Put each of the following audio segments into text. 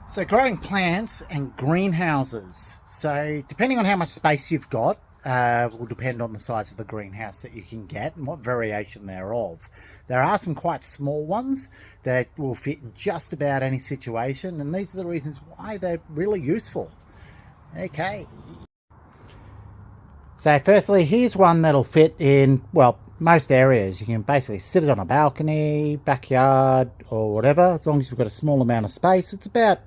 So growing plants and greenhouses. So depending on how much space you've got, will depend on the size of the greenhouse that you can get and what variation thereof. There are some quite small ones that will fit in just about any situation, and these are the reasons why they're really useful. Okay. So firstly, here's one that'll fit in, well, most areas. You can basically sit it on a balcony, backyard, or whatever, as long as you've got a small amount of space. It's about,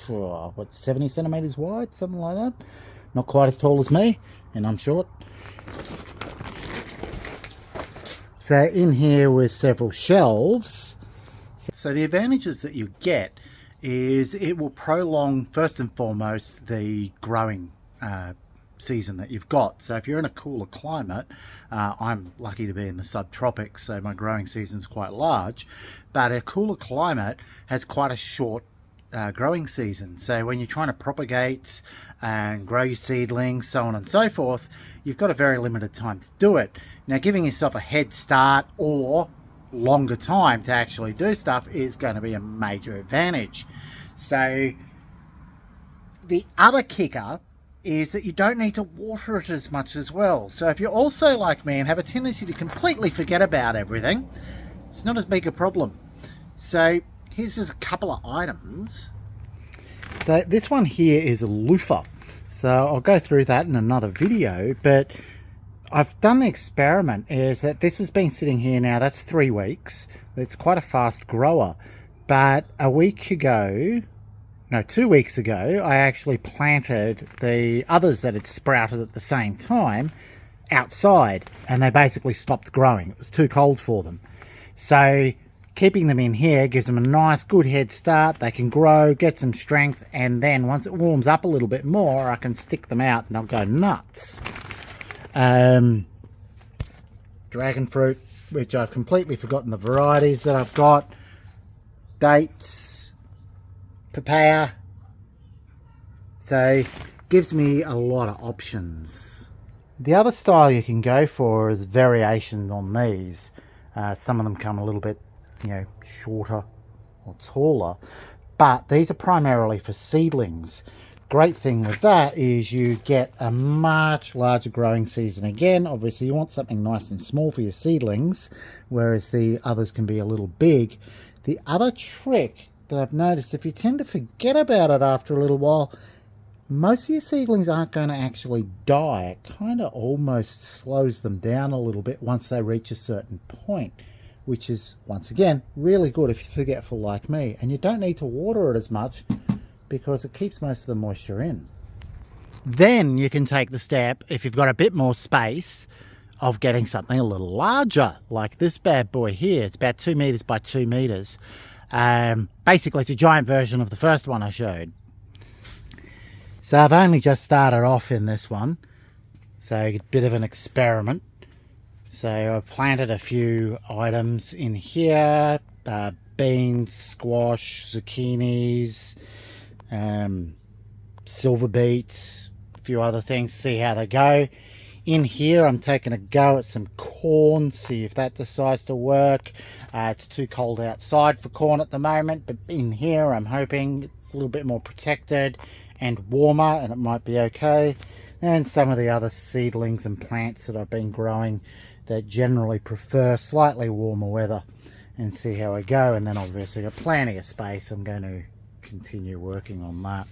70 centimetres wide, something like that. Not quite as tall as me, and I'm short. So in here with several shelves. So the advantages that you get is it will prolong, first and foremost, the growing season that you've got. So if you're in a cooler climate, I'm lucky to be in the subtropics, so my growing season is quite large, but a cooler climate has quite a short growing season. So when you're trying to propagate and grow your seedlings, so on and so forth, you've got a very limited time to do it. Now, giving yourself a head start or longer time to actually do stuff is going to be a major advantage. So the other kicker is that you don't need to water it as much as well. So if you're also like me and have a tendency to completely forget about everything, it's not as big a problem. So here's just a couple of items. So this one here is a loofah. So I'll go through that in another video, but I've done the experiment is that this has been sitting here now, that's 3 weeks. It's quite a fast grower, but a week ago, no, 2 weeks ago, I actually planted the others that had sprouted at the same time outside, and they basically stopped growing. It was too cold for them. So keeping them in here gives them a nice, good head start. They can grow, get some strength, and then once it warms up a little bit more, I can stick them out and they'll go nuts. Dragon fruit, which I've completely forgotten the varieties that I've got. Dates, papaya. So gives me a lot of options. The other style you can go for is variations on these. Some of them come a little bit, shorter or taller, but these are primarily for seedlings. Great thing with that is you get a much larger growing season. Again, obviously you want something nice and small for your seedlings, whereas the others can be a little big. The other trick that I've noticed, if you tend to forget about it after a little while, most of your seedlings aren't going to actually die. It kind of almost slows them down a little bit once they reach a certain point, which is, once again, really good if you're forgetful like me. And you don't need to water it as much because it keeps most of the moisture in. Then you can take the step, if you've got a bit more space, of getting something a little larger, like this bad boy here. It's about 2 meters by 2 meters. Basically, it's a giant version of the first one I showed. So I've only just started off in this one, so a bit of an experiment. So I've planted a few items in here, beans, squash, zucchinis, silver beets, a few other things, see how they go. In here I'm taking a go at some corn, see if that decides to work. It's too cold outside for corn at the moment, but in here I'm hoping it's a little bit more protected and warmer, and it might be okay. And some of the other seedlings and plants that I've been growing that generally prefer slightly warmer weather, and see how I go. And then obviously got plenty of space, I'm going to continue working on that.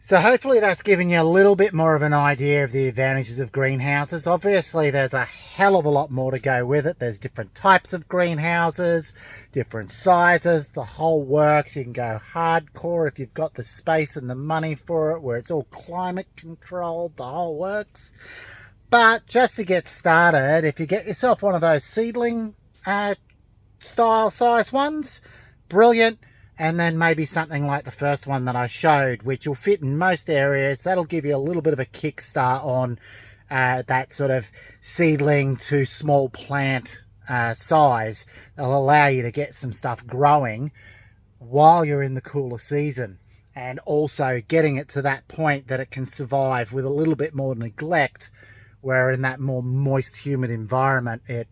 So hopefully that's given you a little bit more of an idea of the advantages of greenhouses. Obviously there's a hell of a lot more to go with it. There's different types of greenhouses, different sizes, the whole works. You can go hardcore if you've got the space and the money for it, where it's all climate controlled, the whole works. But just to get started, if you get yourself one of those seedling style size ones, brilliant. And then maybe something like the first one that I showed, which will fit in most areas. That'll give you a little bit of a kickstart on that sort of seedling to small plant size. That'll allow you to get some stuff growing while you're in the cooler season, and also getting it to that point that it can survive with a little bit more neglect, where in that more moist, humid environment, it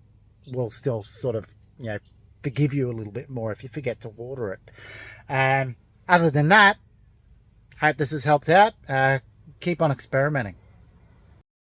will still sort of, forgive you a little bit more if you forget to water it. Other than that, Hope this has helped out. Keep on experimenting.